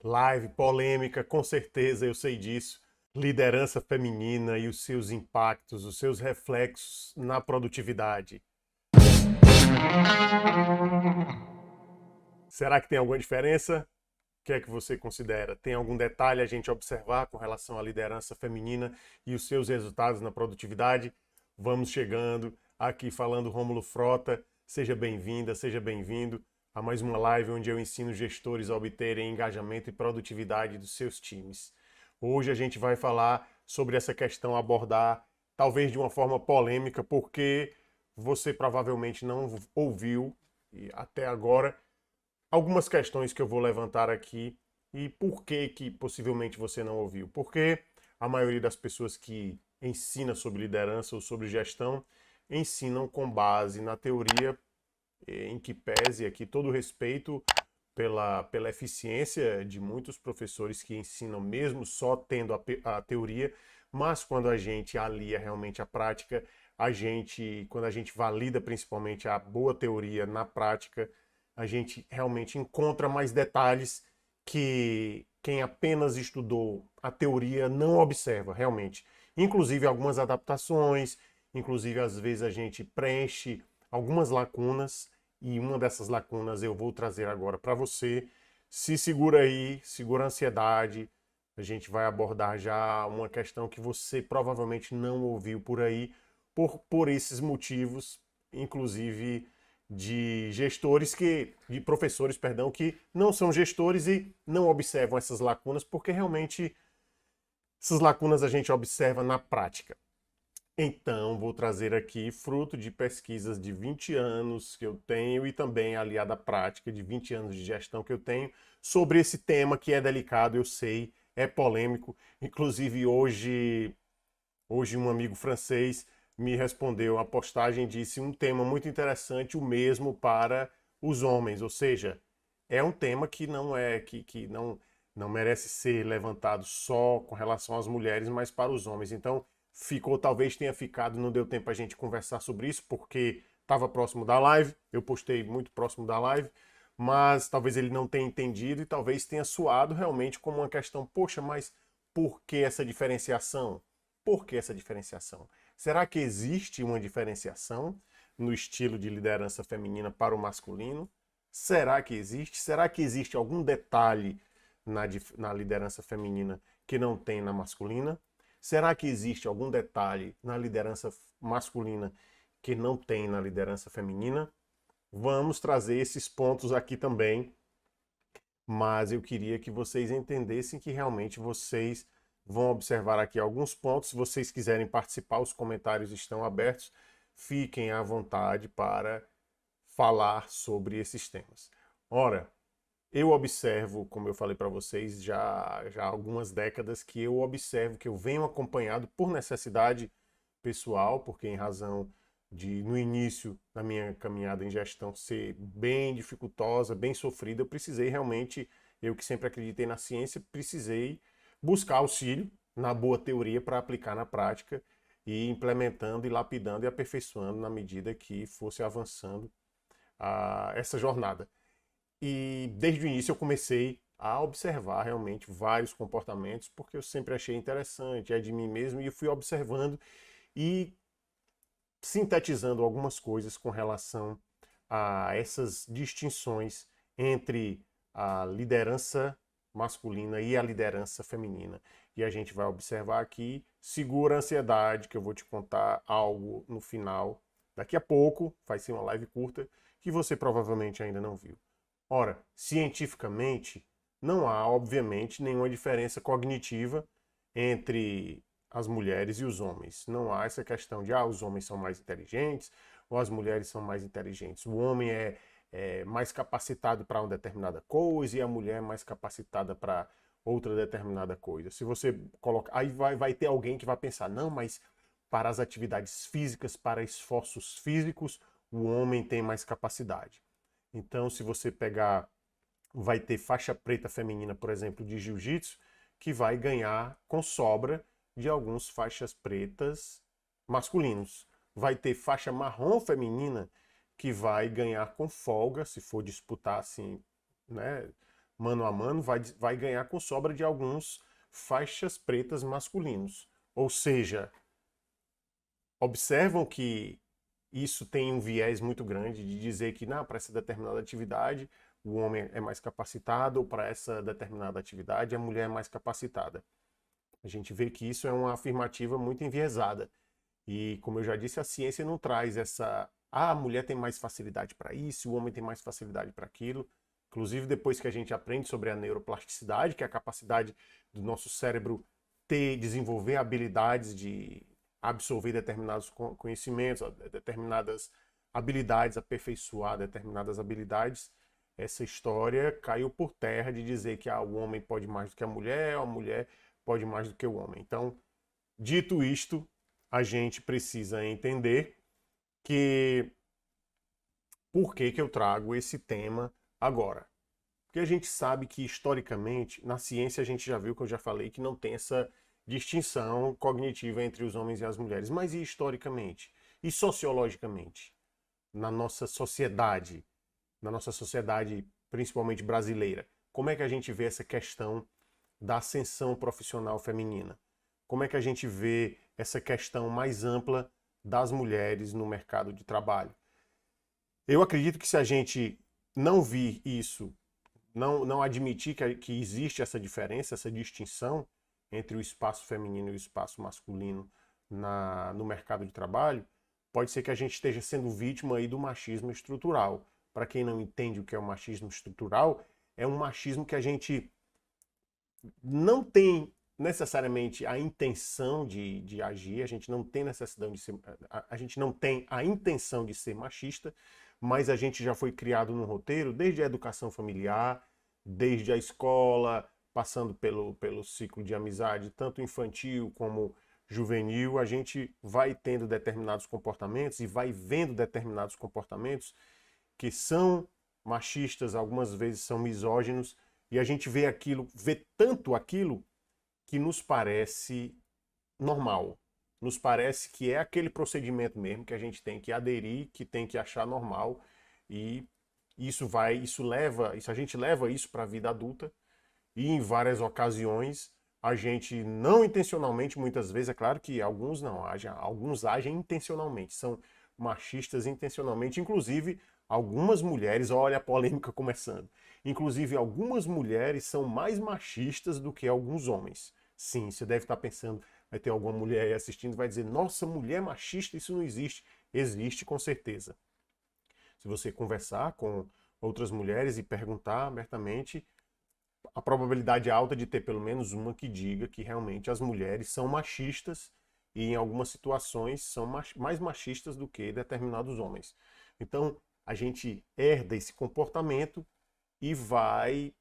Live polêmica, com certeza, eu sei disso. Liderança feminina e os seus impactos, os seus reflexos na produtividade. Será que tem alguma diferença? O que é que você considera? Tem algum detalhe a gente observar com relação à liderança feminina e os seus resultados na produtividade? Vamos chegando aqui falando Rômulo Frota. Seja bem-vinda, seja bem-vindo a mais uma live onde eu ensino gestores a obterem engajamento e produtividade dos seus times. Hoje a gente vai falar sobre essa questão, abordar talvez de uma forma polêmica, porque você provavelmente não ouviu até agora algumas questões que eu vou levantar aqui e por que que possivelmente você não ouviu. Porque a maioria das pessoas que ensina sobre liderança ou sobre gestão ensinam com base na teoria, em que pese aqui todo o respeito pela eficiência de muitos professores que ensinam mesmo só tendo a teoria, mas quando a gente alia realmente a prática, quando a gente valida principalmente a boa teoria na prática, a gente realmente encontra mais detalhes que quem apenas estudou a teoria não observa realmente. Inclusive algumas adaptações, inclusive às vezes a gente preenche algumas lacunas e uma dessas lacunas eu vou trazer agora para você. Se segura aí, segura a ansiedade. A gente vai abordar já uma questão que você provavelmente não ouviu por aí, por esses motivos, inclusive de professores, perdão, que não são gestores e não observam essas lacunas, porque realmente essas lacunas a gente observa na prática. Então, vou trazer aqui fruto de pesquisas de 20 anos que eu tenho e também aliada à prática de 20 anos de gestão que eu tenho sobre esse tema que é delicado, eu sei, é polêmico. Inclusive, hoje um amigo francês me respondeu a postagem e disse um tema muito interessante, o mesmo para os homens, ou seja, é um tema que não é que não merece ser levantado só com relação às mulheres, mas para os homens. Então, talvez tenha ficado, não deu tempo a gente conversar sobre isso, porque estava próximo da live, eu postei muito próximo da live, mas talvez ele não tenha entendido e talvez tenha soado realmente como uma questão, poxa, mas por que essa diferenciação? Por que essa diferenciação? Será que existe uma diferenciação no estilo de liderança feminina para o masculino? Será que existe? Será que existe algum detalhe na liderança feminina que não tem na masculina? Será que existe algum detalhe na liderança masculina que não tem na liderança feminina? Vamos trazer esses pontos aqui também, mas eu queria que vocês entendessem que realmente vocês vão observar aqui alguns pontos. Se vocês quiserem participar, os comentários estão abertos. Fiquem à vontade para falar sobre esses temas. Ora, eu observo, como eu falei para vocês, já há algumas décadas que eu observo, que eu venho acompanhado por necessidade pessoal, porque em razão de, no início da minha caminhada em gestão, ser bem dificultosa, bem sofrida, eu precisei realmente, eu que sempre acreditei na ciência, precisei buscar auxílio na boa teoria para aplicar na prática e implementando e lapidando e aperfeiçoando na medida que fosse avançando essa jornada. E desde o início eu comecei a observar realmente vários comportamentos, porque eu sempre achei interessante, é de mim mesmo, e eu fui observando e sintetizando algumas coisas com relação a essas distinções entre a liderança masculina e a liderança feminina. E a gente vai observar aqui, segura a ansiedade, que eu vou te contar algo no final, daqui a pouco, vai ser uma live curta, que você provavelmente ainda não viu. Ora, cientificamente, não há, obviamente, nenhuma diferença cognitiva entre as mulheres e os homens. Não há essa questão de os homens são mais inteligentes ou as mulheres são mais inteligentes. O homem é mais capacitado para uma determinada coisa e a mulher é mais capacitada para outra determinada coisa. Se você coloca, aí vai ter alguém que vai pensar, não, mas para as atividades físicas, para esforços físicos, o homem tem mais capacidade. Então, se você pegar, vai ter faixa preta feminina, por exemplo, de jiu-jitsu, que vai ganhar com sobra de alguns faixas pretas masculinos. Vai ter faixa marrom feminina que vai ganhar com folga, se for disputar assim, né, mano a mano, vai ganhar com sobra de alguns faixas pretas masculinos. Ou seja, observam que isso tem um viés muito grande de dizer que para essa determinada atividade o homem é mais capacitado, ou para essa determinada atividade a mulher é mais capacitada. A gente vê que isso é uma afirmativa muito enviesada. E, como eu já disse, a ciência não traz essa. Ah, a mulher tem mais facilidade para isso, o homem tem mais facilidade para aquilo. Inclusive, depois que a gente aprende sobre a neuroplasticidade, que é a capacidade do nosso cérebro desenvolver habilidades de absorver determinados conhecimentos, determinadas habilidades, aperfeiçoar determinadas habilidades, essa história caiu por terra de dizer que o homem pode mais do que a mulher pode mais do que o homem. Então, dito isto, a gente precisa entender que por que eu trago esse tema agora. Porque a gente sabe que, historicamente, na ciência a gente já viu, que eu já falei, que não tem essa distinção cognitiva entre os homens e as mulheres. Mas e historicamente? E sociologicamente? Na nossa sociedade principalmente brasileira, como é que a gente vê essa questão da ascensão profissional feminina? Como é que a gente vê essa questão mais ampla das mulheres no mercado de trabalho? Eu acredito que se a gente não vir isso, não admitir que existe essa diferença, essa distinção entre o espaço feminino e o espaço masculino no mercado de trabalho, pode ser que a gente esteja sendo vítima aí do machismo estrutural. Para quem não entende o que é o machismo estrutural, é um machismo que a gente não tem necessariamente a intenção de agir, a gente não tem necessidade de ser, a gente não tem a intenção de ser machista, mas a gente já foi criado num roteiro desde a educação familiar, desde a escola, passando pelo ciclo de amizade, tanto infantil como juvenil, a gente vai tendo determinados comportamentos e vai vendo determinados comportamentos que são machistas, algumas vezes são misóginos, e a gente vê tanto aquilo que nos parece normal. Nos parece que é aquele procedimento mesmo que a gente tem que aderir, que tem que achar normal, e a gente leva isso para a vida adulta, e em várias ocasiões a gente não intencionalmente, muitas vezes, é claro que alguns não agem, alguns agem intencionalmente, são machistas intencionalmente, inclusive algumas mulheres, olha a polêmica começando, inclusive algumas mulheres são mais machistas do que alguns homens. Sim, você deve estar pensando, vai ter alguma mulher aí assistindo e vai dizer, nossa, mulher machista, isso não existe. Existe com certeza. Se você conversar com outras mulheres e perguntar abertamente, a probabilidade é alta de ter pelo menos uma que diga que realmente as mulheres são machistas e em algumas situações são mais machistas do que determinados homens. Então, a gente herda esse comportamento e vai,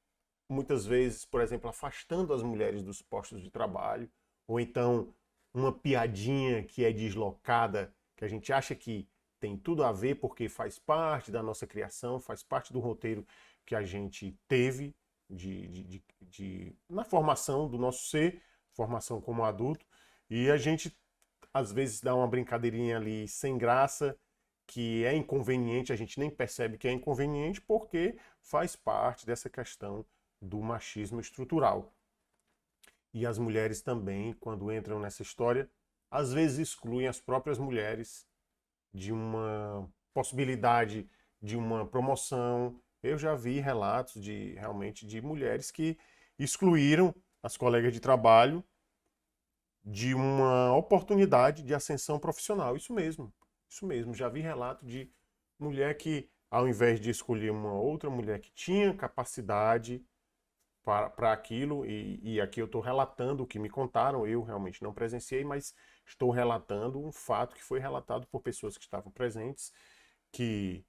muitas vezes, por exemplo, afastando as mulheres dos postos de trabalho, ou então uma piadinha que é deslocada, que a gente acha que tem tudo a ver porque faz parte da nossa criação, faz parte do roteiro que a gente teve na formação do nosso ser, formação como adulto, e a gente às vezes dá uma brincadeirinha ali sem graça, que é inconveniente, a gente nem percebe que é inconveniente porque faz parte dessa questão do machismo estrutural. E as mulheres também, quando entram nessa história, às vezes excluem as próprias mulheres de uma possibilidade de uma promoção. Eu já vi relatos realmente de mulheres que excluíram as colegas de trabalho de uma oportunidade de ascensão profissional. Isso mesmo, isso mesmo. Já vi relato de mulher que, ao invés de escolher uma outra mulher que tinha capacidade para aquilo, e aqui eu estou relatando o que me contaram, eu realmente não presenciei, mas estou relatando um fato que foi relatado por pessoas que estavam presentes, que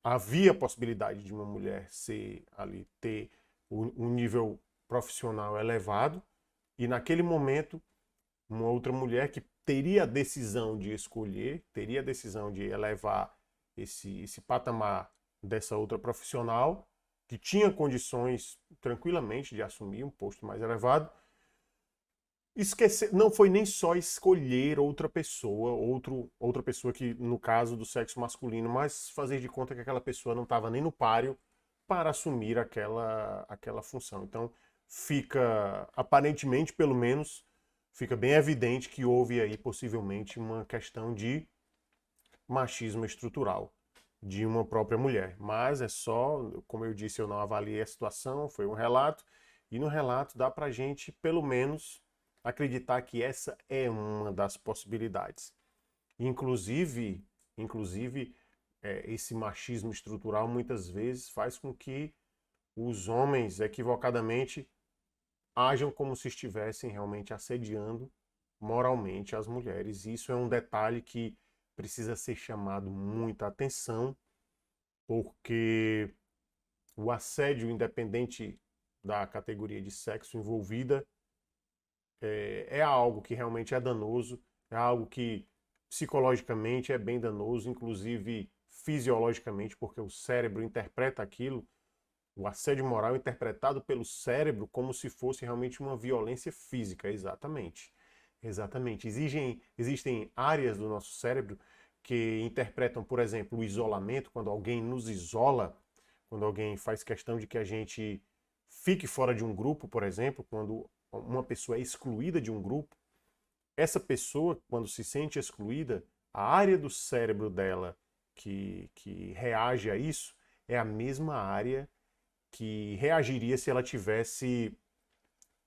havia a possibilidade de uma mulher ter um nível profissional elevado, e naquele momento uma outra mulher que teria a decisão de escolher, teria a decisão de elevar esse patamar dessa outra profissional, que tinha condições tranquilamente de assumir um posto mais elevado, esquecer, não foi nem só escolher outra pessoa, outra pessoa que, no caso do sexo masculino, mas fazer de conta que aquela pessoa não estava nem no páreo para assumir aquela função. Então, fica, aparentemente, pelo menos, fica bem evidente que houve aí, possivelmente, uma questão de machismo estrutural de uma própria mulher. Mas é só, como eu disse, eu não avaliei a situação, foi um relato, e no relato dá pra gente, pelo menos, acreditar que essa é uma das possibilidades. Inclusive, esse machismo estrutural muitas vezes faz com que os homens, equivocadamente, ajam como se estivessem realmente assediando moralmente as mulheres. E isso é um detalhe que precisa ser chamado muita atenção, porque o assédio, independente da categoria de sexo envolvida, é algo que realmente é danoso, é algo que psicologicamente é bem danoso, inclusive fisiologicamente, porque o cérebro interpreta aquilo, o assédio moral é interpretado pelo cérebro como se fosse realmente uma violência física, exatamente. Exatamente. Existem áreas do nosso cérebro que interpretam, por exemplo, o isolamento, quando alguém nos isola, quando alguém faz questão de que a gente fique fora de um grupo, por exemplo, quando uma pessoa é excluída de um grupo, essa pessoa, quando se sente excluída, a área do cérebro dela que reage a isso é a mesma área que reagiria se ela tivesse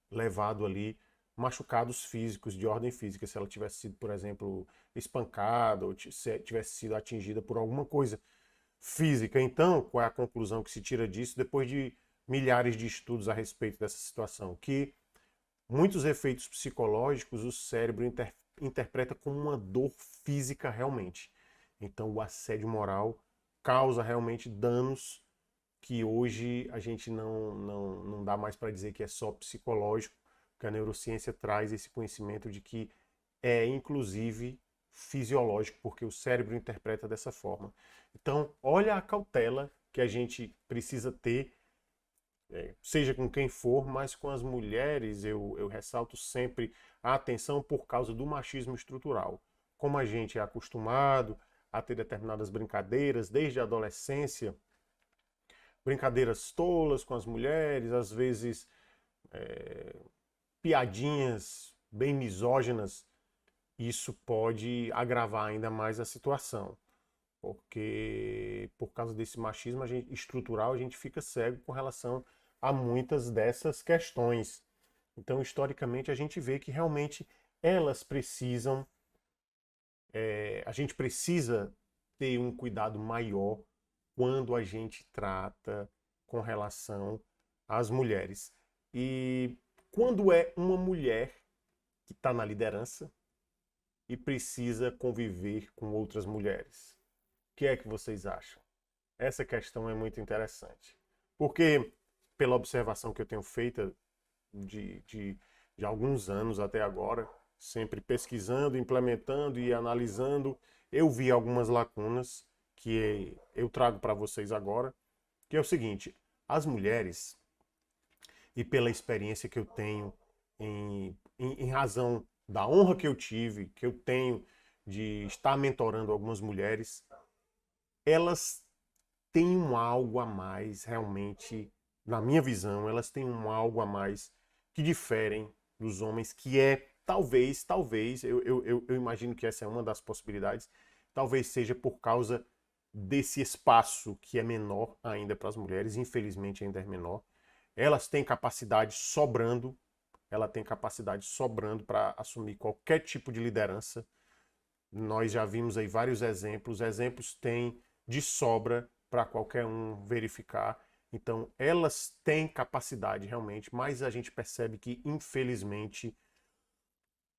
levado ali machucados físicos, de ordem física, se ela tivesse sido, por exemplo, espancada ou se tivesse sido atingida por alguma coisa física. Então, qual é a conclusão que se tira disso depois de milhares de estudos a respeito dessa situação? Que muitos efeitos psicológicos o cérebro interpreta como uma dor física realmente. Então, o assédio moral causa realmente danos que hoje a gente não dá mais para dizer que é só psicológico, porque a neurociência traz esse conhecimento de que é inclusive fisiológico, porque o cérebro interpreta dessa forma. Então, olha a cautela que a gente precisa ter, seja com quem for, mas com as mulheres eu ressalto sempre a atenção por causa do machismo estrutural. Como a gente é acostumado a ter determinadas brincadeiras desde a adolescência, brincadeiras tolas com as mulheres, às vezes piadinhas bem misóginas, isso pode agravar ainda mais a situação, porque por causa desse machismo estrutural a gente fica cego com relação a muitas dessas questões. Então, historicamente, a gente vê que realmente elas precisam, a gente precisa ter um cuidado maior quando a gente trata com relação às mulheres. E quando é uma mulher que está na liderança e precisa conviver com outras mulheres. O que é que vocês acham? Essa questão é muito interessante. Porque, pela observação que eu tenho feita de alguns anos até agora, sempre pesquisando, implementando e analisando, eu vi algumas lacunas que eu trago para vocês agora, que é o seguinte: as mulheres, e pela experiência que eu tenho, em razão da honra que eu tive, que eu tenho de estar mentorando algumas mulheres, elas têm um algo a mais, realmente, na minha visão, elas têm um algo a mais que diferem dos homens, que é, talvez, eu imagino que essa é uma das possibilidades, talvez seja por causa desse espaço que é menor ainda para as mulheres, infelizmente ainda é menor. Elas têm capacidade sobrando, ela tem capacidade sobrando para assumir qualquer tipo de liderança. Nós já vimos aí vários exemplos têm de sobra para qualquer um verificar. Então, elas têm capacidade realmente, mas a gente percebe que, infelizmente,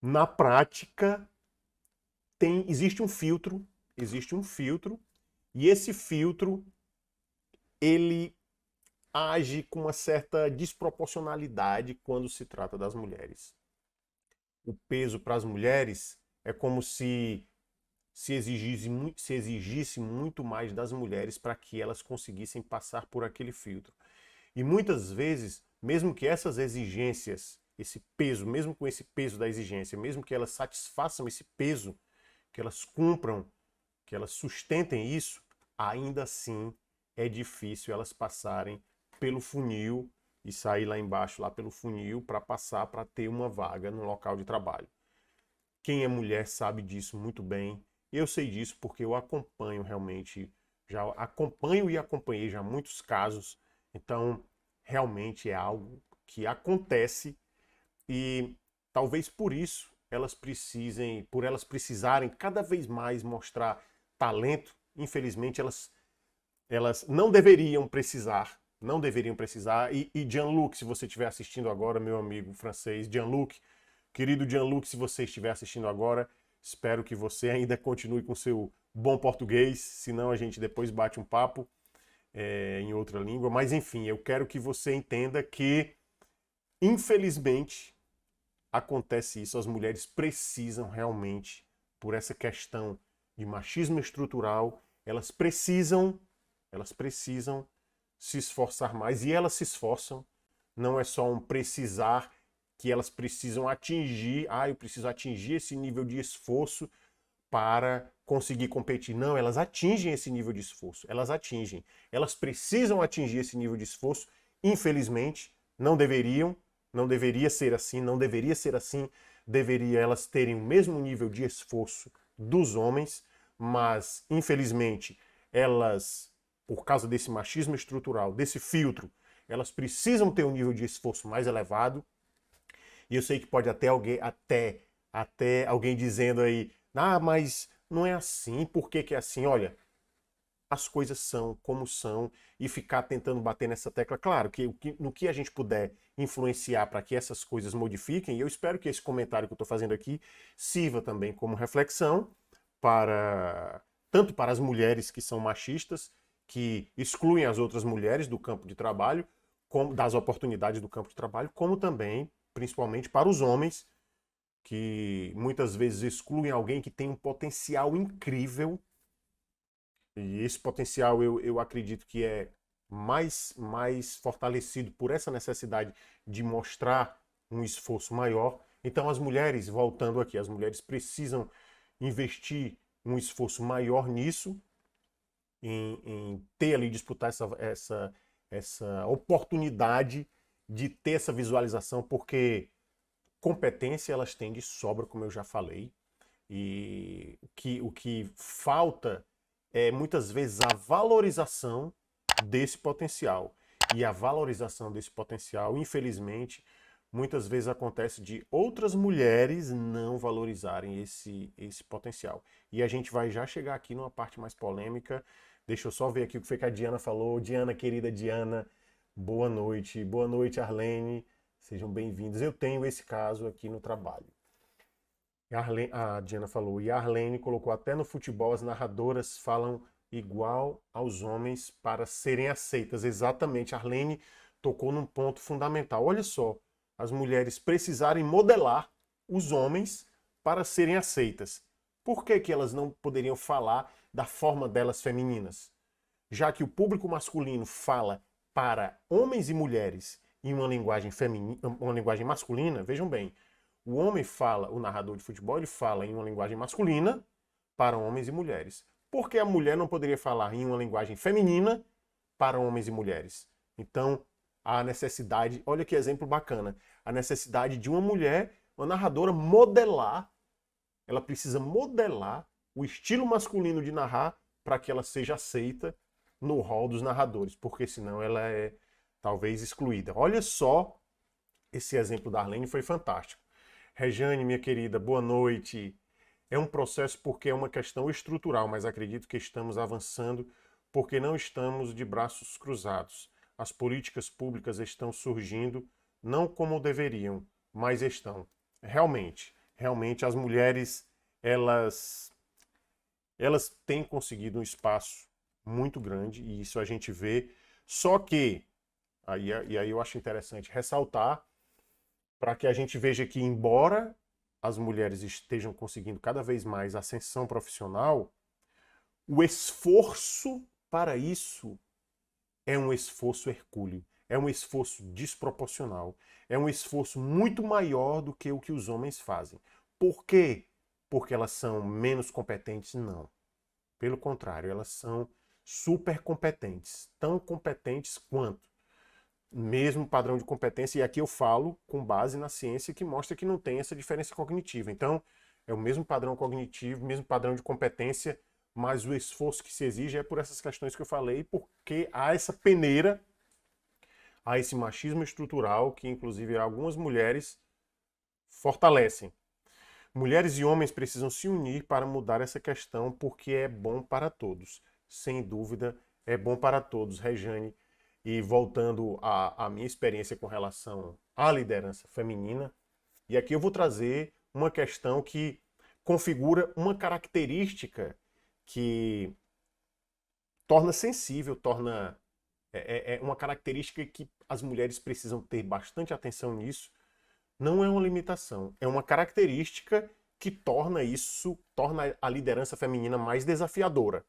na prática, existe um filtro, e esse filtro, ele age com uma certa desproporcionalidade quando se trata das mulheres. O peso para as mulheres é como se exigisse muito mais das mulheres para que elas conseguissem passar por aquele filtro. E muitas vezes, mesmo que essas exigências, esse peso, mesmo com esse peso da exigência, mesmo que elas satisfaçam esse peso, que elas cumpram, que elas sustentem isso, ainda assim é difícil elas passarem pelo funil e sair lá embaixo, lá pelo funil, para passar para ter uma vaga no local de trabalho. Quem é mulher sabe disso muito bem. Eu sei disso porque eu acompanho realmente, já acompanho e acompanhei já muitos casos. Então, realmente é algo que acontece e talvez por isso por elas precisarem cada vez mais mostrar talento, infelizmente elas não deveriam precisar. E Jean-Luc, se você estiver assistindo agora, meu amigo francês, Jean-Luc, querido Jean-Luc, se você estiver assistindo agora, espero que você ainda continue com seu bom português, senão a gente depois bate um papo em outra língua. Mas enfim, eu quero que você entenda que, infelizmente, acontece isso. As mulheres precisam realmente, por essa questão de machismo estrutural, elas precisam se esforçar mais. E elas se esforçam. Não é só um precisar que elas precisam atingir. Eu preciso atingir esse nível de esforço para conseguir competir. Não, elas atingem esse nível de esforço. Elas atingem. Elas precisam atingir esse nível de esforço. Infelizmente, não deveriam. Não deveria ser assim. Não deveria ser assim. Deveria elas terem o mesmo nível de esforço dos homens. Mas, infelizmente, elas, por causa desse machismo estrutural, desse filtro, elas precisam ter um nível de esforço mais elevado. E eu sei que pode até alguém dizendo aí, mas não é assim, por que que é assim? Olha, as coisas são como são e ficar tentando bater nessa tecla, claro, no que a gente puder influenciar para que essas coisas modifiquem, e eu espero que esse comentário que eu estou fazendo aqui sirva também como reflexão tanto para as mulheres que são machistas, que excluem as outras mulheres do campo de trabalho, das oportunidades do campo de trabalho, como também, principalmente, para os homens, que muitas vezes excluem alguém que tem um potencial incrível. E esse potencial eu acredito que é mais fortalecido por essa necessidade de mostrar um esforço maior. Então as mulheres, voltando aqui, as mulheres precisam investir um esforço maior nisso, em ter ali, disputar essa oportunidade de ter essa visualização, porque competência elas têm de sobra, como eu já falei, e o que falta é muitas vezes a valorização desse potencial. E a valorização desse potencial, infelizmente, muitas vezes acontece de outras mulheres não valorizarem esse potencial. E a gente vai já chegar aqui numa parte mais polêmica. Deixa eu só ver aqui o que foi que a Diana falou. Diana, querida Diana, boa noite. Boa noite, Arlene. Sejam bem-vindos. Eu tenho esse caso aqui no trabalho. A Diana falou, e a Arlene colocou, até no futebol as narradoras falam igual aos homens para serem aceitas. Exatamente, a Arlene tocou num ponto fundamental. Olha só, as mulheres precisarem modelar os homens para serem aceitas. Por que que elas não poderiam falar da forma delas femininas? Já que o público masculino fala para homens e mulheres em uma linguagem feminina, uma linguagem masculina, vejam bem, o homem fala, o narrador de futebol, ele fala em uma linguagem masculina para homens e mulheres. Por que a mulher não poderia falar em uma linguagem feminina para homens e mulheres? Então, a necessidade, olha que exemplo bacana, a necessidade de uma mulher, uma narradora, ela precisa modelar o estilo masculino de narrar para que ela seja aceita no hall dos narradores, porque senão ela é talvez excluída. Olha só, esse exemplo da Arlene foi fantástico. Rejane, minha querida, boa noite. É um processo porque é uma questão estrutural, mas acredito que estamos avançando porque não estamos de braços cruzados. As políticas públicas estão surgindo, não como deveriam, mas estão. Realmente as mulheres, elas têm conseguido um espaço muito grande, e isso a gente vê. Só que, aí eu acho interessante ressaltar, para que a gente veja que, embora as mulheres estejam conseguindo cada vez mais ascensão profissional, o esforço para isso é um esforço hercúleo, é um esforço desproporcional, é um esforço muito maior do que o que os homens fazem. Por quê? Porque elas são menos competentes? Não. Pelo contrário, elas são super competentes, tão competentes quanto, mesmo padrão de competência, e aqui eu falo com base na ciência que mostra que não tem essa diferença cognitiva. Então, é o mesmo padrão cognitivo, mesmo padrão de competência, mas o esforço que se exige é por essas questões que eu falei, porque há essa peneira, há esse machismo estrutural que, inclusive, algumas mulheres fortalecem. Mulheres e homens precisam se unir para mudar essa questão, porque é bom para todos. Sem dúvida, é bom para todos, Rejane. E voltando à minha experiência com relação à liderança feminina, e aqui eu vou trazer uma questão que configura uma característica que torna sensível, torna uma característica que as mulheres precisam ter bastante atenção nisso. Não é uma limitação, é uma característica que torna a liderança feminina mais desafiadora.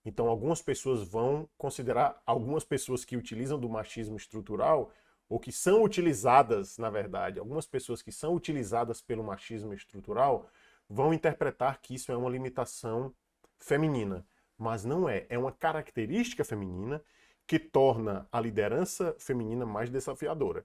Então, algumas pessoas vão considerar, algumas pessoas que utilizam do machismo estrutural, ou que são utilizadas, na verdade, algumas pessoas que são utilizadas pelo machismo estrutural, vão interpretar que isso é uma limitação feminina. Mas não é, é uma característica feminina que torna a liderança feminina mais desafiadora.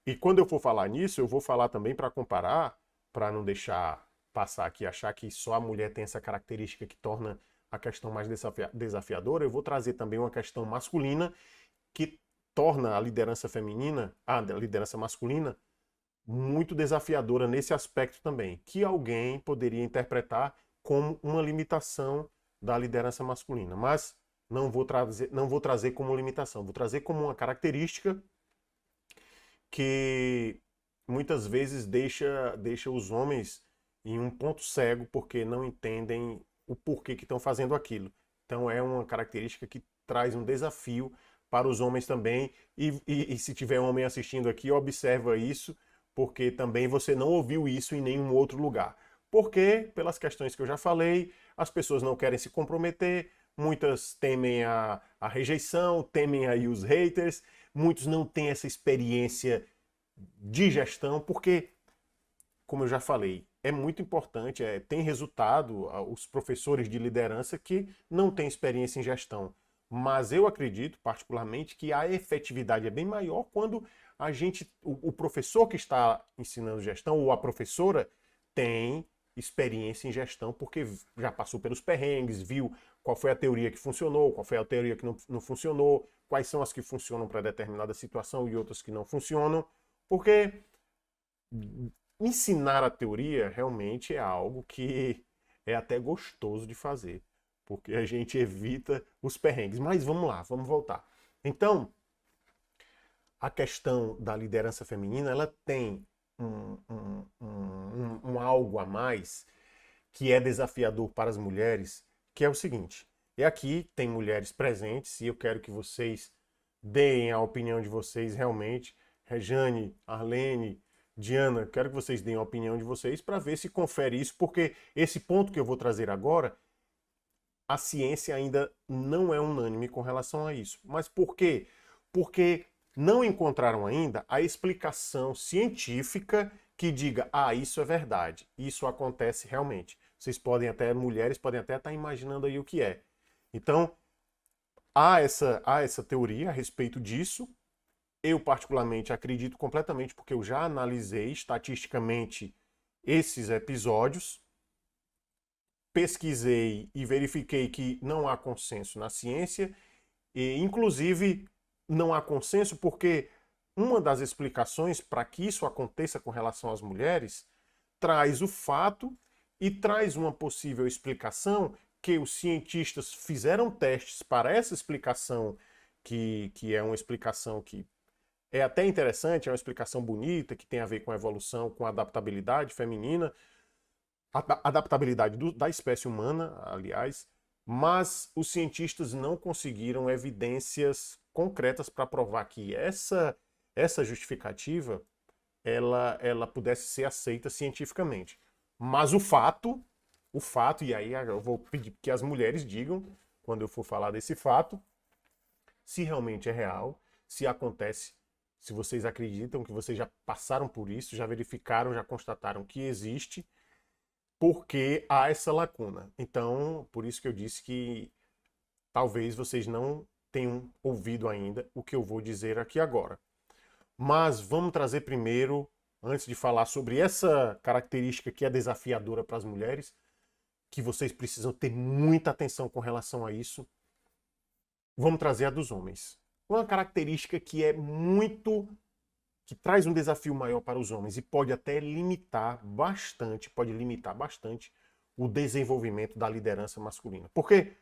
E quando eu for falar nisso, eu vou falar também para comparar, para não deixar passar aqui, achar que só a mulher tem essa característica que torna a questão mais desafiadora, eu vou trazer também uma questão masculina que torna a liderança feminina, a liderança masculina, muito desafiadora nesse aspecto também, que alguém poderia interpretar como uma limitação da liderança masculina. Mas não vou trazer como limitação, vou trazer como uma característica que muitas vezes deixa os homens em um ponto cego porque não entendem o porquê que estão fazendo aquilo. Então é uma característica que traz um desafio para os homens também. E se tiver um homem assistindo aqui, observa isso, porque também você não ouviu isso em nenhum outro lugar. Porque, pelas questões que eu já falei, as pessoas não querem se comprometer, muitas temem a rejeição, temem aí os haters, muitos não têm essa experiência de gestão, porque, como eu já falei, é muito importante, tem resultado os professores de liderança que não têm experiência em gestão. Mas eu acredito, particularmente, que a efetividade é bem maior quando o professor que está ensinando gestão, ou a professora, tem experiência em gestão, porque já passou pelos perrengues, viu qual foi a teoria que funcionou, qual foi a teoria que não funcionou, quais são as que funcionam para determinada situação e outras que não funcionam, porque ensinar a teoria realmente é algo que é até gostoso de fazer, porque a gente evita os perrengues. Mas vamos lá, vamos voltar. Então, a questão da liderança feminina, ela tem um algo a mais que é desafiador para as mulheres, que é o seguinte. E aqui tem mulheres presentes e eu quero que vocês deem a opinião de vocês realmente. Rejane, Arlene, Diana, quero que vocês deem a opinião de vocês para ver se confere isso, porque esse ponto que eu vou trazer agora, a ciência ainda não é unânime com relação a isso. Mas por quê? Porque não encontraram ainda a explicação científica que diga, isso é verdade, isso acontece realmente. Vocês podem até, mulheres podem até estar imaginando aí o que é. Então, há essa teoria a respeito disso. Eu, particularmente, acredito completamente, porque eu já analisei estatisticamente esses episódios, pesquisei e verifiquei que não há consenso na ciência, e, inclusive, não há consenso porque uma das explicações para que isso aconteça com relação às mulheres traz o fato e traz uma possível explicação que os cientistas fizeram testes para essa explicação, que é uma explicação que é até interessante, é uma explicação bonita, que tem a ver com a evolução, com a adaptabilidade feminina, a adaptabilidade da espécie humana, aliás, mas os cientistas não conseguiram evidências concretas para provar que essa justificativa ela pudesse ser aceita cientificamente. Mas o fato, e aí eu vou pedir que as mulheres digam, quando eu for falar desse fato, se realmente é real, se acontece, se vocês acreditam que vocês já passaram por isso, já verificaram, já constataram que existe, porque há essa lacuna. Então, por isso que eu disse que talvez vocês não tenham ouvido ainda o que eu vou dizer aqui agora. Mas vamos trazer primeiro, antes de falar sobre essa característica que é desafiadora para as mulheres, que vocês precisam ter muita atenção com relação a isso, vamos trazer a dos homens. Uma característica que é muito, que traz um desafio maior para os homens e pode até limitar bastante o desenvolvimento da liderança masculina. Porque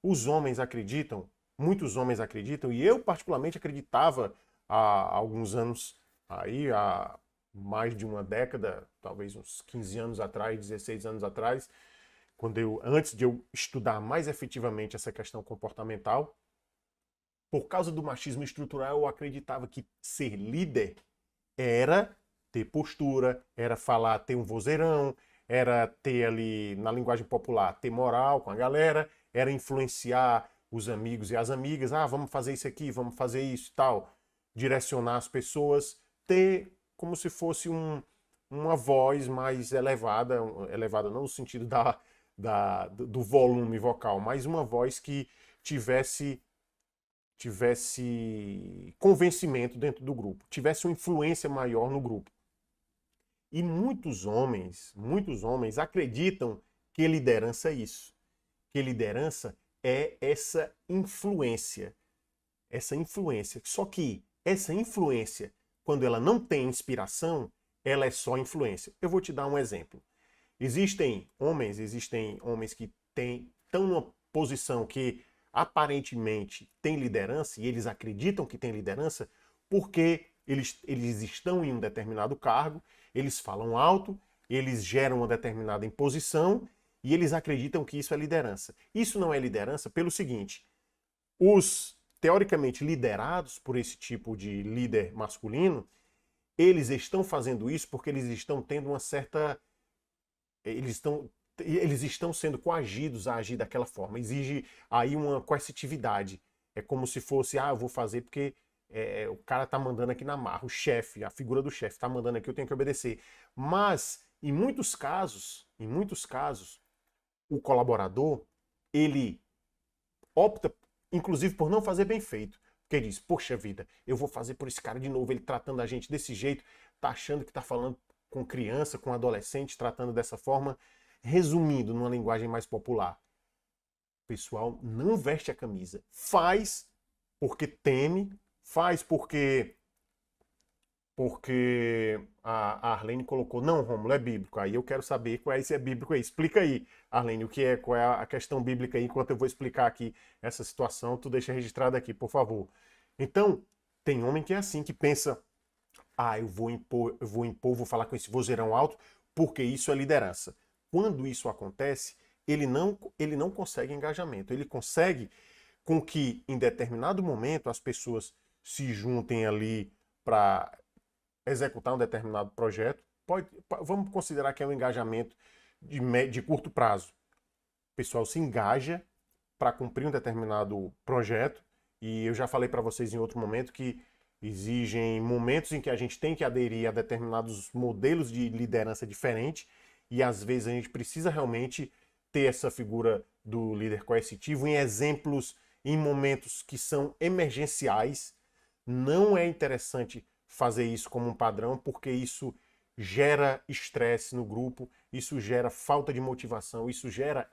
os homens acreditam, muitos homens acreditam, e eu particularmente acreditava há alguns anos, aí há mais de uma década, talvez uns 15 anos atrás, 16 anos atrás, antes de eu estudar mais efetivamente essa questão comportamental, por causa do machismo estrutural, eu acreditava que ser líder era ter postura, era falar, ter um vozeirão, era ter ali, na linguagem popular, ter moral com a galera, era influenciar os amigos e as amigas, vamos fazer isso aqui, vamos fazer isso e tal, direcionar as pessoas, ter como se fosse uma voz mais elevada não no sentido do volume vocal, mas uma voz que tivesse convencimento dentro do grupo, tivesse uma influência maior no grupo. E muitos homens acreditam que liderança é isso. Que liderança é essa influência. Essa influência. Só que essa influência, quando ela não tem inspiração, ela é só influência. Eu vou te dar um exemplo. Existem homens que estão numa posição que aparentemente tem liderança, e eles acreditam que tem liderança, porque eles estão em um determinado cargo, eles falam alto, eles geram uma determinada imposição, e eles acreditam que isso é liderança. Isso não é liderança pelo seguinte: os teoricamente liderados por esse tipo de líder masculino, eles estão fazendo isso porque eles estão tendo uma certa... Eles estão sendo coagidos a agir daquela forma. Exige aí uma coercitividade. É como se fosse, eu vou fazer porque o cara tá mandando aqui na marra, o chefe, a figura do chefe tá mandando aqui, eu tenho que obedecer. Mas, em muitos casos, o colaborador, ele opta, inclusive, por não fazer bem feito. Porque ele diz, poxa vida, eu vou fazer por esse cara de novo, ele tratando a gente desse jeito, tá achando que tá falando com criança, com adolescente, tratando dessa forma. Resumindo, numa linguagem mais popular, o pessoal não veste a camisa. Faz porque teme, faz porque a Arlene colocou, não, Rômulo, é bíblico. Aí eu quero saber qual é esse bíblico aí. Explica aí, Arlene, qual é a questão bíblica aí, enquanto eu vou explicar aqui essa situação, tu deixa registrado aqui, por favor. Então, tem homem que é assim, que pensa, eu vou impor, vou falar com esse vozeirão alto, porque isso é liderança. Quando isso acontece, ele não consegue engajamento. Ele consegue com que, em determinado momento, as pessoas se juntem ali para executar um determinado projeto. Vamos considerar que é um engajamento de curto prazo. O pessoal se engaja para cumprir um determinado projeto. E eu já falei para vocês em outro momento que exigem momentos em que a gente tem que aderir a determinados modelos de liderança diferentes. E às vezes a gente precisa realmente ter essa figura do líder coercitivo em exemplos, em momentos que são emergenciais. Não é interessante fazer isso como um padrão, porque isso gera estresse no grupo, isso gera falta de motivação, isso gera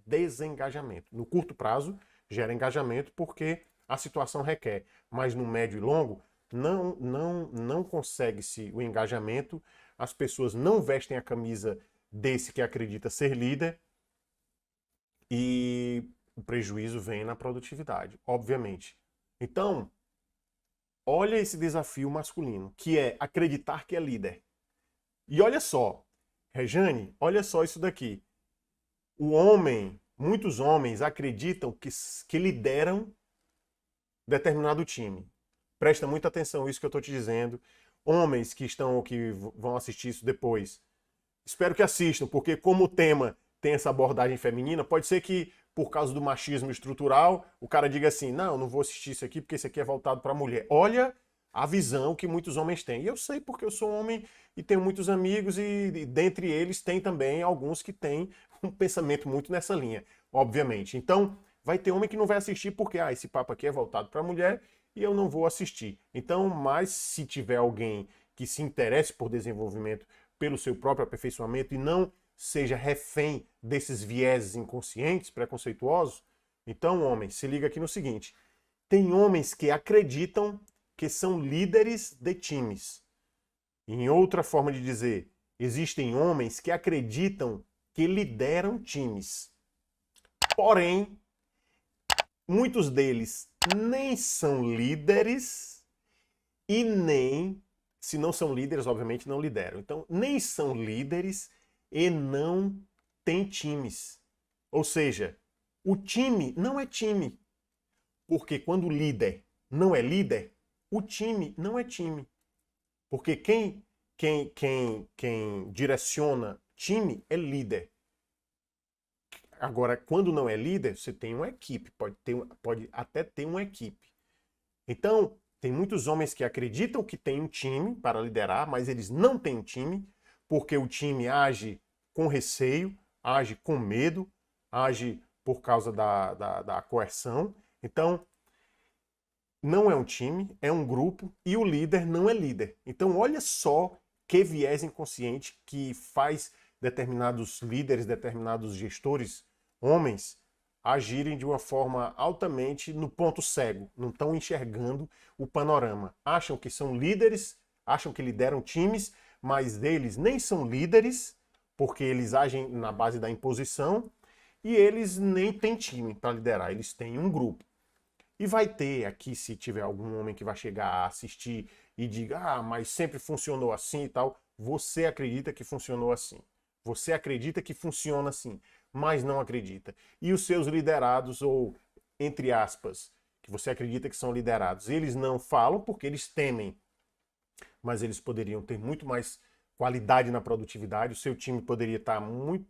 desengajamento. No curto prazo, gera engajamento porque a situação requer, mas no médio e longo, não consegue-se o engajamento, as pessoas não vestem a camisa desse que acredita ser líder, e o prejuízo vem na produtividade, obviamente. Então, olha esse desafio masculino, que é acreditar que é líder. E olha só, Rejane, olha só isso daqui. Muitos homens acreditam que lideram determinado time. Presta muita atenção nisso que eu estou te dizendo. Homens que vão assistir isso depois, espero que assistam, porque como o tema tem essa abordagem feminina, pode ser que, por causa do machismo estrutural, o cara diga assim, não vou assistir isso aqui porque isso aqui é voltado para a mulher. Olha a visão que muitos homens têm. E eu sei porque eu sou homem e tenho muitos amigos e dentre eles tem também alguns que têm um pensamento muito nessa linha, obviamente. Então, Vai ter homem que não vai assistir porque esse papo aqui é voltado para a mulher e eu não vou assistir. Então, mas se tiver alguém que se interesse por desenvolvimento, pelo seu próprio aperfeiçoamento e não seja refém desses vieses inconscientes, preconceituosos, então, homem, se liga aqui no seguinte: tem homens que acreditam que são líderes de times. Em outra forma de dizer, existem homens que acreditam que lideram times. Porém, muitos deles nem são líderes e nem, se não são líderes, obviamente não lideram. Então, nem são líderes e não têm times. Ou seja, o time não é time. Porque quando o líder não é líder, o time não é time. Porque quem direciona time é líder. Agora, quando não é líder, você tem uma equipe, pode até ter uma equipe. Então, tem muitos homens que acreditam que tem um time para liderar, mas eles não têm um time, porque o time age com receio, age com medo, age por causa da coerção. Então, não é um time, é um grupo e o líder não é líder. Então, olha só que viés inconsciente que faz determinados líderes, determinados gestores, homens, agirem de uma forma altamente no ponto cego. Não estão enxergando o panorama. Acham que são líderes, acham que lideram times, mas eles nem são líderes, porque eles agem na base da imposição, e eles nem têm time para liderar, eles têm um grupo. E vai ter aqui, se tiver algum homem que vai chegar a assistir e diga, mas sempre funcionou assim e tal. Você acredita que funcionou assim. Você acredita que funciona assim, mas não acredita. E os seus liderados, ou entre aspas, que você acredita que são liderados, eles não falam porque eles temem. Mas eles poderiam ter muito mais qualidade na produtividade. O seu time poderia estar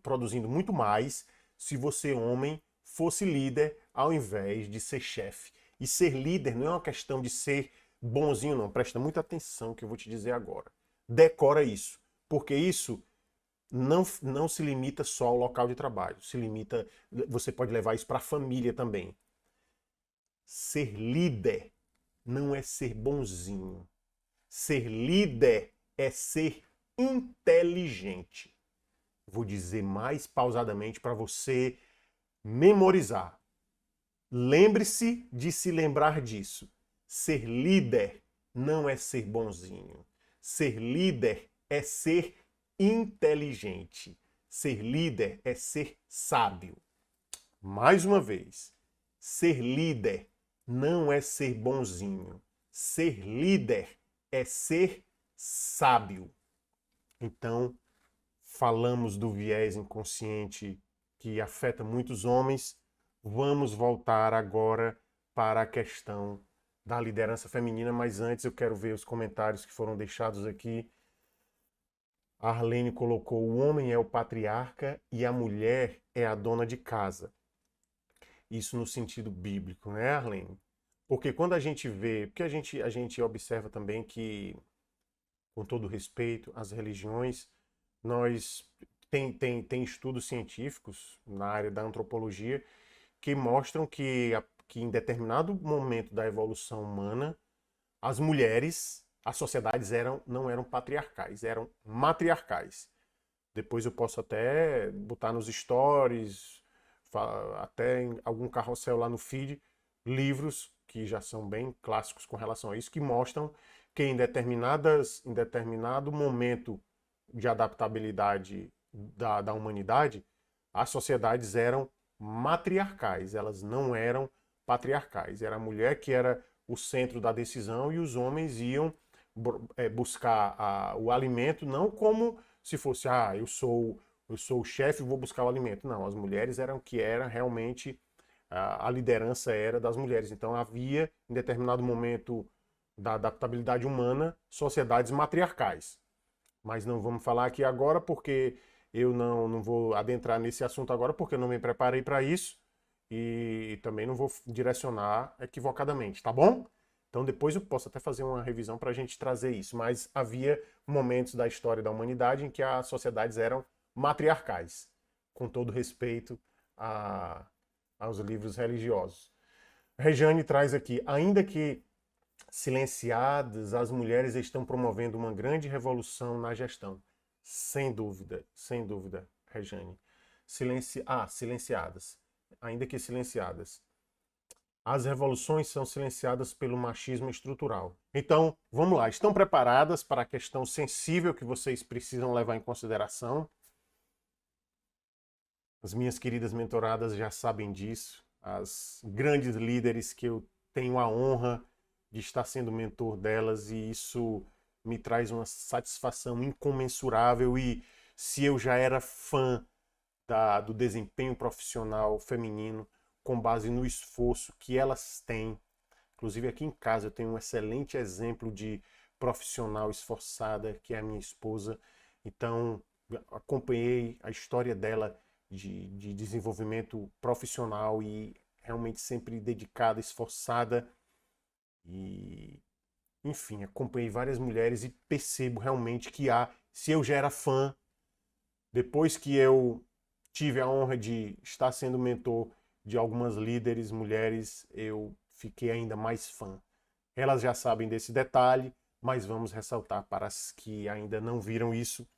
produzindo muito mais se você, homem, fosse líder ao invés de ser chefe. E ser líder não é uma questão de ser bonzinho, não. Presta muita atenção que eu vou te dizer agora. Decora isso. Porque isso não se limita só ao local de trabalho. Você pode levar isso para a família também. Ser líder não é ser bonzinho. Ser líder é ser inteligente. Vou dizer mais pausadamente para você memorizar. Lembre-se de se lembrar disso. Ser líder não é ser bonzinho. Ser líder é ser inteligente. Ser líder é ser sábio. Mais uma vez, ser líder não é ser bonzinho. Ser líder é ser sábio. Então, falamos do viés inconsciente que afeta muitos homens. Vamos voltar agora para a questão da liderança feminina, mas antes eu quero ver os comentários que foram deixados aqui. A Arlene colocou: o homem é o patriarca e a mulher é a dona de casa. Isso no sentido bíblico, né, Arlene? Porque quando a gente vê, porque a gente observa também que, com todo respeito, as religiões, tem estudos científicos na área da antropologia que mostram que em determinado momento da evolução humana, as mulheres, as sociedades não eram patriarcais, eram matriarcais. Depois eu posso até botar nos stories, até em algum carrossel lá no feed, livros que já são bem clássicos com relação a isso, que mostram que em determinado momento de adaptabilidade da humanidade, as sociedades eram matriarcais, elas não eram patriarcais. Era a mulher que era o centro da decisão e os homens iam buscar o alimento não como se fosse, eu sou o chefe e vou buscar o alimento. Não, as mulheres eram que era realmente a liderança era das mulheres. Então havia, em determinado momento da adaptabilidade humana, sociedades matriarcais. Mas não vamos falar aqui agora porque eu não vou adentrar nesse assunto agora porque eu não me preparei para isso e também não vou direcionar equivocadamente, tá bom? Então depois eu posso até fazer uma revisão para a gente trazer isso, mas havia momentos da história da humanidade em que as sociedades eram matriarcais, com todo respeito aos livros religiosos. Rejane traz aqui, ainda que silenciadas, as mulheres estão promovendo uma grande revolução na gestão. Sem dúvida, Rejane. Silenciadas. Ainda que silenciadas. As revoluções são silenciadas pelo machismo estrutural. Então, vamos lá. Estão preparadas para a questão sensível que vocês precisam levar em consideração? As minhas queridas mentoradas já sabem disso. As grandes líderes que eu tenho a honra de estar sendo mentor delas, e isso me traz uma satisfação incomensurável. E se eu já era fã do desempenho profissional feminino, com base no esforço que elas têm, inclusive aqui em casa eu tenho um excelente exemplo de profissional esforçada, que é a minha esposa. Então, acompanhei a história dela de desenvolvimento profissional, e realmente sempre dedicada, esforçada. E, enfim, acompanhei várias mulheres e percebo realmente que se eu já era fã, depois que eu tive a honra de estar sendo mentor de algumas líderes mulheres, eu fiquei ainda mais fã. Elas já sabem desse detalhe, mas vamos ressaltar para as que ainda não viram isso.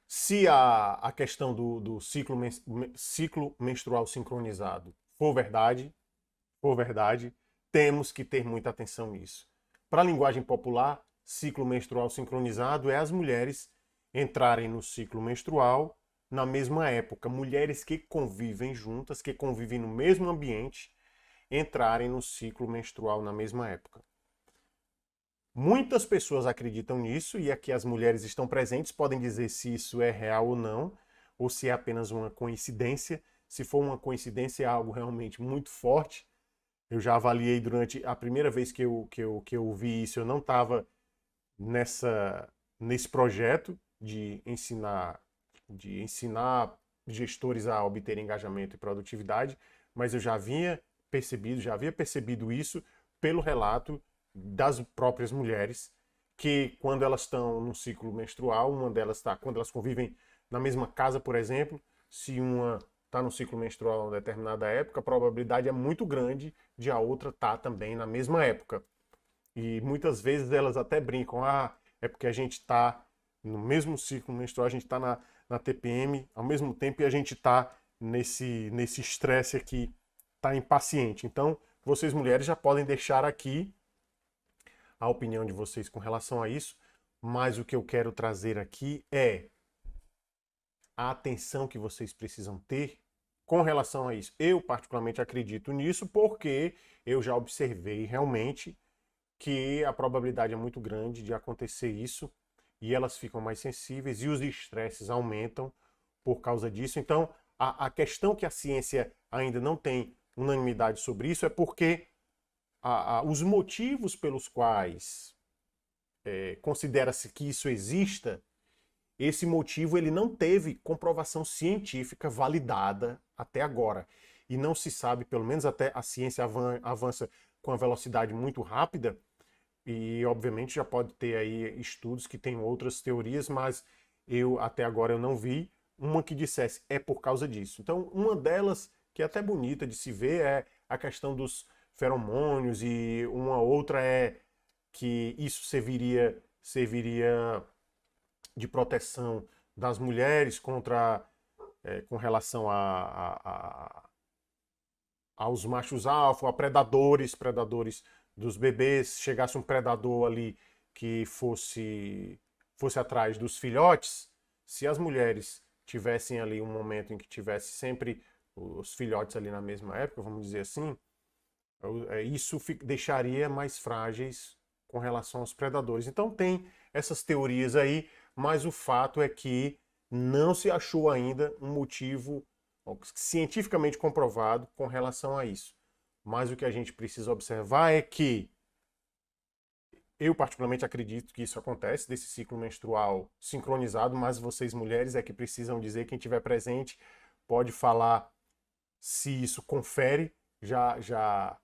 Se a questão do ciclo menstrual sincronizado for verdade, temos que ter muita atenção nisso. Para a linguagem popular, ciclo menstrual sincronizado é as mulheres entrarem no ciclo menstrual na mesma época. Mulheres que convivem juntas, que convivem no mesmo ambiente, entrarem no ciclo menstrual na mesma época. Muitas pessoas acreditam nisso, e aqui as mulheres estão presentes, podem dizer se isso é real ou não, ou se é apenas uma coincidência. Se for uma coincidência, é algo realmente muito forte. Eu já avaliei durante a primeira vez que eu vi isso, eu não estava nesse projeto de ensinar gestores a obter engajamento e produtividade, mas eu já havia percebido isso pelo relato das próprias mulheres, que quando elas estão no ciclo menstrual, quando elas convivem na mesma casa, por exemplo, se uma está no ciclo menstrual em determinada época, a probabilidade é muito grande de a outra estar também na mesma época. E muitas vezes elas até brincam, é porque a gente está no mesmo ciclo menstrual, a gente está na TPM ao mesmo tempo, e a gente está nesse estresse aqui, está impaciente. Então, vocês mulheres já podem deixar aqui a opinião de vocês com relação a isso, mas o que eu quero trazer aqui é a atenção que vocês precisam ter com relação a isso. Eu particularmente acredito nisso porque eu já observei realmente que a probabilidade é muito grande de acontecer isso, e elas ficam mais sensíveis e os estresses aumentam por causa disso. Então, a questão que a ciência ainda não tem unanimidade sobre isso é porque os motivos pelos quais considera-se que isso exista, esse motivo ele não teve comprovação científica validada até agora. E não se sabe, pelo menos até a ciência avança com a velocidade muito rápida, e obviamente já pode ter aí estudos que têm outras teorias, mas até agora eu não vi uma que dissesse é por causa disso. Então, uma delas, que é até bonita de se ver, é a questão dos feromônios, e uma outra é que isso serviria de proteção das mulheres com relação aos machos alfa, a predadores dos bebês. Chegasse um predador ali que fosse atrás dos filhotes, se as mulheres tivessem ali um momento em que tivesse sempre os filhotes ali na mesma época, vamos dizer assim, isso deixaria mais frágeis com relação aos predadores. Então tem essas teorias aí, mas o fato é que não se achou ainda um motivo cientificamente comprovado com relação a isso. Mas o que a gente precisa observar é que eu particularmente acredito que isso acontece, desse ciclo menstrual sincronizado, mas vocês mulheres é que precisam dizer, quem estiver presente pode falar se isso confere. Já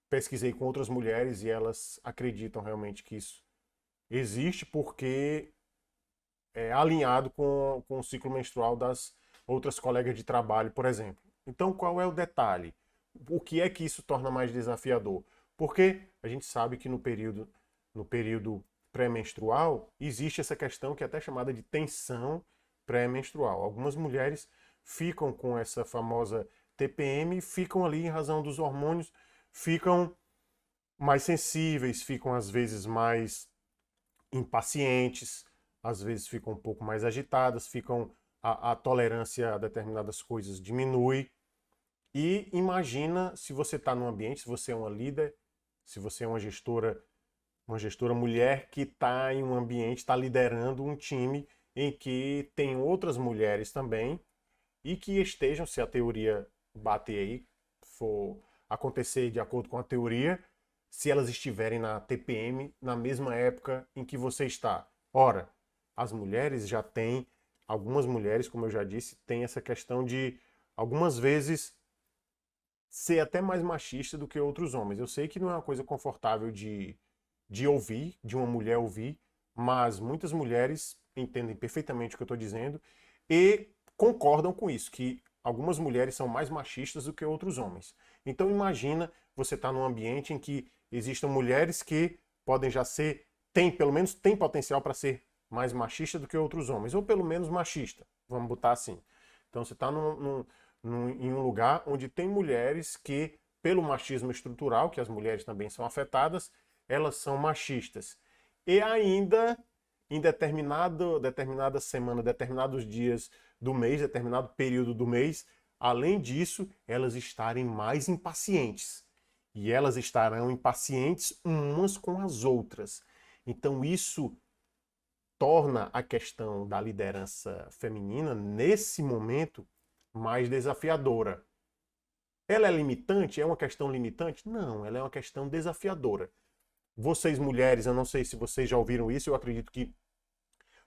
pesquisei com outras mulheres e elas acreditam realmente que isso existe, porque é alinhado com o ciclo menstrual das outras colegas de trabalho, por exemplo. Então, qual é o detalhe? O que é que isso torna mais desafiador? Porque a gente sabe que no período pré-menstrual existe essa questão que é até chamada de tensão pré-menstrual. Algumas mulheres ficam com essa famosa TPM, ficam ali em razão dos hormônios, ficam mais sensíveis, ficam às vezes mais impacientes, às vezes ficam um pouco mais agitadas, a tolerância a determinadas coisas diminui. E imagina se você está num ambiente, se você é uma líder, se você é uma gestora mulher que está em um ambiente, está liderando um time em que tem outras mulheres também e que estejam, se a teoria bater aí, for acontecer de acordo com a teoria, se elas estiverem na TPM na mesma época em que você está. Ora, as mulheres já têm, algumas mulheres, como eu já disse, têm essa questão de, algumas vezes, ser até mais machista do que outros homens. Eu sei que não é uma coisa confortável de ouvir, de uma mulher ouvir, mas muitas mulheres entendem perfeitamente o que eu estou dizendo e concordam com isso, que algumas mulheres são mais machistas do que outros homens. Então imagina você estar num ambiente em que existam mulheres que podem já ser, pelo menos tem potencial para ser mais machista do que outros homens, ou pelo menos machista, vamos botar assim. Então você está em um lugar onde tem mulheres que, pelo machismo estrutural, que as mulheres também são afetadas, elas são machistas. E ainda, em determinada semana, determinados dias do mês, determinado período do mês, além disso, elas estarem mais impacientes. E elas estarão impacientes umas com as outras. Então isso torna a questão da liderança feminina, nesse momento, mais desafiadora. Ela é limitante? É uma questão limitante? Não, ela é uma questão desafiadora. Vocês mulheres, eu não sei se vocês já ouviram isso, eu acredito que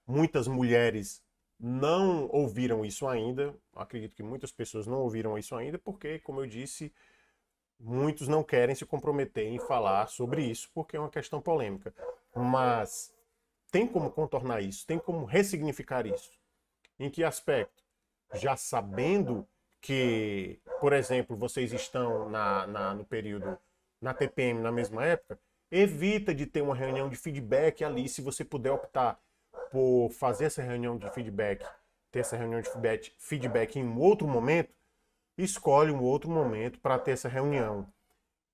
muitas mulheres não ouviram isso ainda. Eu acredito que muitas pessoas não ouviram isso ainda, porque, como eu disse, muitos não querem se comprometer em falar sobre isso, porque é uma questão polêmica. Mas tem como contornar isso, tem como ressignificar isso. Em que aspecto? Já sabendo que, por exemplo, vocês estão no período, na TPM na mesma época, evita de ter uma reunião de feedback ali, se você puder optar por fazer essa reunião de feedback, ter essa reunião de feedback em um outro momento, escolhe um outro momento para ter essa reunião.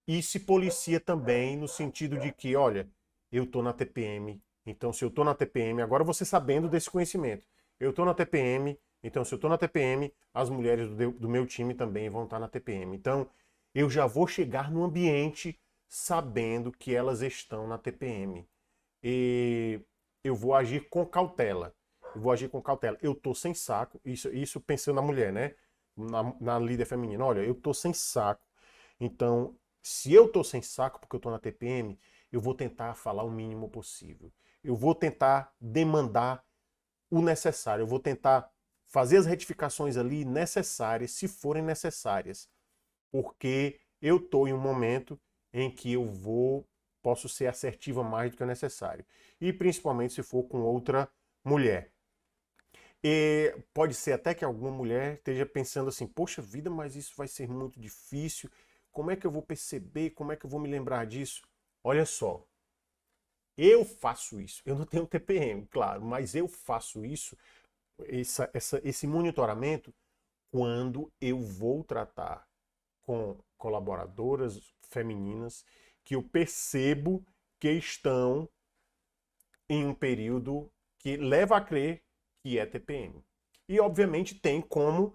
E se policia também no sentido de que, olha, eu estou na TPM, então se eu estou na TPM, agora você sabendo desse conhecimento, eu estou na TPM, então se eu estou na TPM, as mulheres do meu time também vão estar na TPM. Então eu já vou chegar no ambiente sabendo que elas estão na TPM. E eu vou agir com cautela. Eu vou agir com cautela. Eu estou sem saco, isso pensando na mulher, né? Na líder feminina. Olha, eu estou sem saco. Então, se eu estou sem saco porque eu estou na TPM, eu vou tentar falar o mínimo possível. Eu vou tentar demandar o necessário. Eu vou tentar fazer as retificações ali necessárias, se forem necessárias. Porque eu estou em um momento em que posso ser assertiva mais do que o necessário. E principalmente se for com outra mulher. E pode ser até que alguma mulher esteja pensando assim, poxa vida, mas isso vai ser muito difícil. Como é que eu vou perceber? Como é que eu vou me lembrar disso? Olha só, eu faço isso. Eu não tenho TPM, claro, mas eu faço isso, esse monitoramento, quando eu vou tratar com colaboradoras femininas que eu percebo que estão em um período que leva a crer que é TPM. E, obviamente, tem como,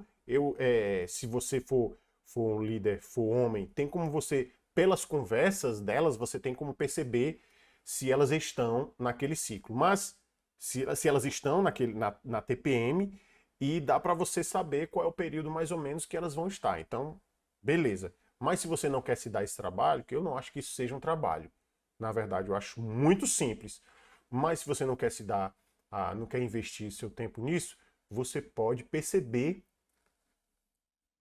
se você for um líder, for homem, tem como você, pelas conversas delas, você tem como perceber se elas estão naquele ciclo. Mas, se elas estão na TPM, e dá para você saber qual é o período mais ou menos que elas vão estar. Então, beleza. Mas se você não quer se dar esse trabalho, que eu não acho que isso seja um trabalho. Na verdade, eu acho muito simples. Mas se você não quer se dar, não quer investir seu tempo nisso, você pode perceber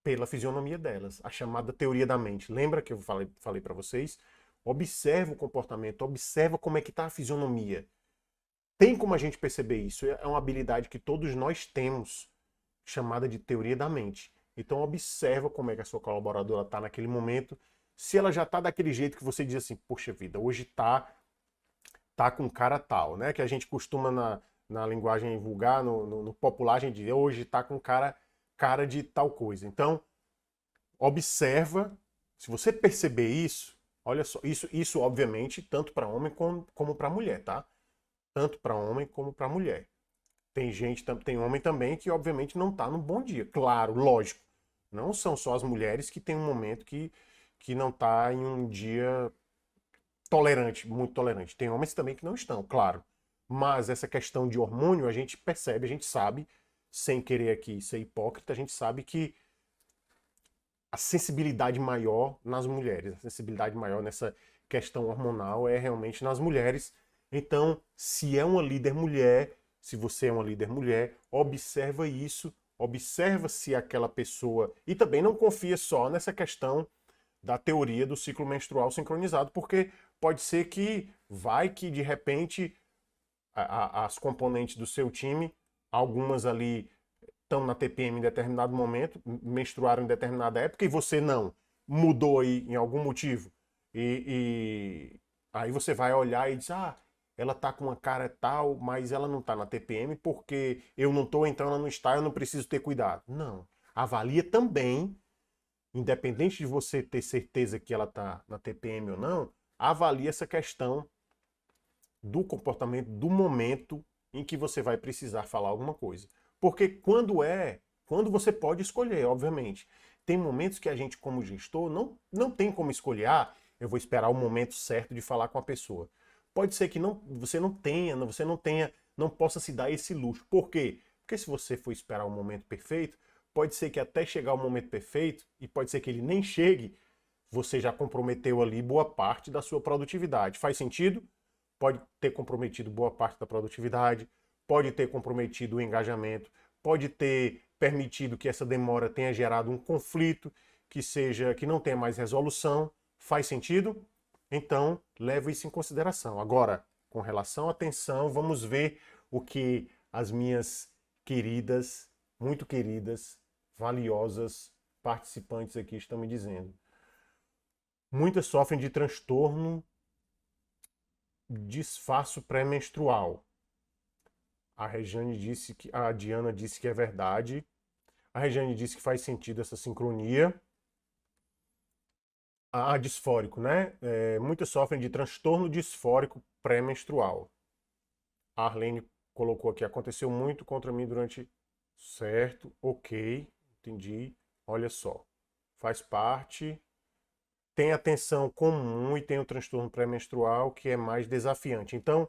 pela fisionomia delas, a chamada teoria da mente. Lembra que eu falei para vocês? Observa o comportamento, observa como é que está a fisionomia. Tem como a gente perceber isso? É uma habilidade que todos nós temos. chamada de teoria da mente. Então observa como é que a sua colaboradora está naquele momento. Se ela já está daquele jeito que você diz assim, poxa vida, hoje tá com cara tal, né? Que a gente costuma na linguagem vulgar, no popular, a gente diz, hoje tá com cara de tal coisa. Então, observa, se você perceber isso, olha só, isso obviamente, tanto para homem como para mulher, tá? Tanto para homem como para mulher. Tem homem também que obviamente não tá num bom dia. Claro, lógico. Não são só as mulheres que tem um momento que não tá em um dia tolerante, muito tolerante. Tem homens também que não estão, claro. Mas essa questão de hormônio, a gente percebe, a gente sabe, sem querer aqui ser hipócrita, a gente sabe que a sensibilidade maior nas mulheres, a sensibilidade maior nessa questão hormonal é realmente nas mulheres. Então, se é uma líder mulher, se você é uma líder mulher, observa isso, observa se aquela pessoa... E também não confia só nessa questão da teoria do ciclo menstrual sincronizado, porque pode ser que de repente as componentes do seu time, algumas ali estão na TPM em determinado momento, menstruaram em determinada época e você não, mudou aí em algum motivo. E aí você vai olhar e diz, ela tá com uma cara tal, mas ela não tá na TPM porque eu não tô, então ela não está, eu não preciso ter cuidado. Não. Avalia também, independente de você ter certeza que ela tá na TPM ou não, avalie essa questão do comportamento, do momento em que você vai precisar falar alguma coisa. Porque quando você pode escolher, obviamente. Tem momentos que a gente, como gestor, não tem como escolher, eu vou esperar o momento certo de falar com a pessoa. Pode ser que você não tenha, não possa se dar esse luxo. Por quê? Porque se você for esperar o momento perfeito, pode ser que até chegar o momento perfeito, e pode ser que ele nem chegue, você já comprometeu ali boa parte da sua produtividade. Faz sentido? Pode ter comprometido boa parte da produtividade, pode ter comprometido o engajamento, pode ter permitido que essa demora tenha gerado um conflito que não tenha mais resolução. Faz sentido? Então, leve isso em consideração. Agora, com relação à atenção, vamos ver o que as minhas queridas, muito queridas, valiosas participantes aqui estão me dizendo. Muitas sofrem de transtorno desfaço pré-menstrual. A Diana disse que é verdade. A Regiane disse que faz sentido essa sincronia. Disfórico, né? Muitas sofrem de transtorno disfórico pré-menstrual. A Arlene colocou aqui, aconteceu muito contra mim durante... Certo, ok, entendi. Olha só, faz parte... Tem a tensão comum e tem o transtorno pré-menstrual, que é mais desafiante. Então,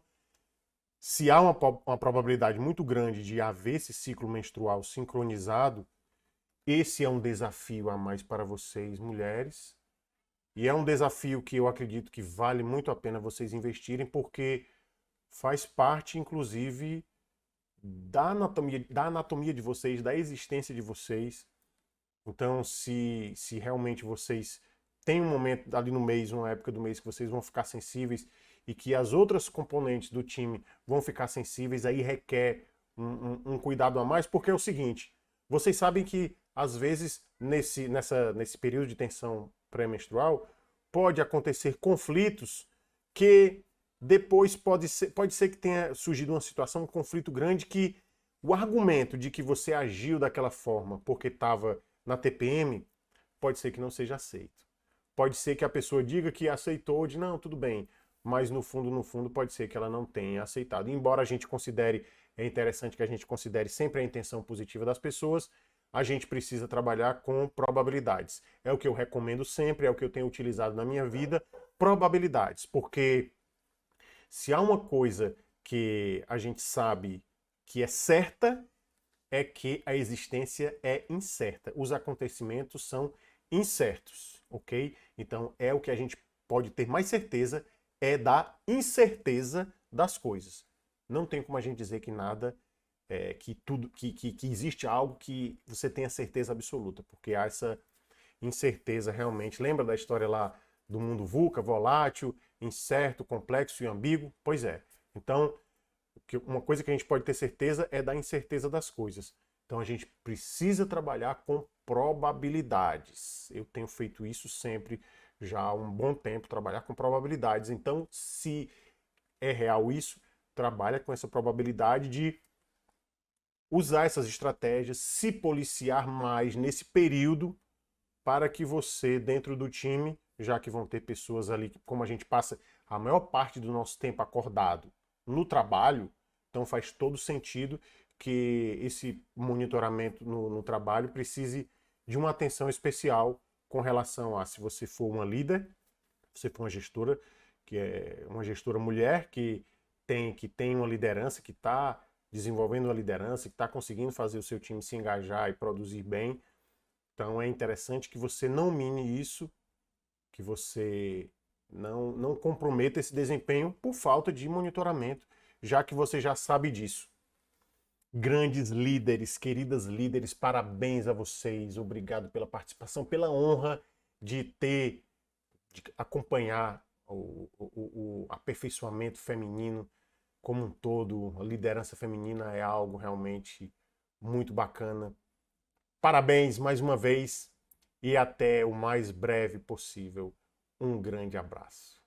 se há uma probabilidade muito grande de haver esse ciclo menstrual sincronizado, esse é um desafio a mais para vocês, mulheres. E é um desafio que eu acredito que vale muito a pena vocês investirem, porque faz parte, inclusive, da anatomia de vocês, da existência de vocês. Então, se realmente vocês têm um momento ali no mês, uma época do mês que vocês vão ficar sensíveis e que as outras componentes do time vão ficar sensíveis, aí requer um cuidado a mais, porque é o seguinte, vocês sabem que às vezes nesse período de tensão pré-menstrual pode acontecer conflitos que depois pode ser que tenha surgido uma situação, um conflito grande que o argumento de que você agiu daquela forma porque estava na TPM pode ser que não seja aceito. Pode ser que a pessoa diga que aceitou, de não, tudo bem, mas no fundo pode ser que ela não tenha aceitado. Embora a gente considere, é interessante que a gente considere sempre a intenção positiva das pessoas, a gente precisa trabalhar com probabilidades. É o que eu recomendo sempre, é o que eu tenho utilizado na minha vida, probabilidades, porque se há uma coisa que a gente sabe que é certa, é que a existência é incerta. Os acontecimentos são incertos, ok? Então é o que a gente pode ter mais certeza, é da incerteza das coisas. Não tem como a gente dizer que nada, que existe algo que você tenha certeza absoluta, porque há essa incerteza realmente. Lembra da história lá do mundo VUCA, volátil, incerto, complexo e ambíguo? Pois é. Então, uma coisa que a gente pode ter certeza é da incerteza das coisas. Então a gente precisa trabalhar com probabilidades. Eu tenho feito isso sempre, já há um bom tempo, trabalhar com probabilidades. Então, se é real isso, trabalha com essa probabilidade de usar essas estratégias, se policiar mais nesse período para que você, dentro do time, já que vão ter pessoas ali, como a gente passa a maior parte do nosso tempo acordado no trabalho, então faz todo sentido que esse monitoramento no trabalho precise de uma atenção especial com relação a se você for uma líder, se você for uma gestora, que é uma gestora mulher que tem uma liderança, que está desenvolvendo uma liderança, que está conseguindo fazer o seu time se engajar e produzir bem. Então é interessante que você não mine isso, que você não comprometa esse desempenho por falta de monitoramento, já que você já sabe disso. Grandes líderes, queridas líderes, parabéns a vocês, obrigado pela participação, pela honra de acompanhar o aperfeiçoamento feminino como um todo. A liderança feminina é algo realmente muito bacana. Parabéns mais uma vez e até o mais breve possível. Um grande abraço.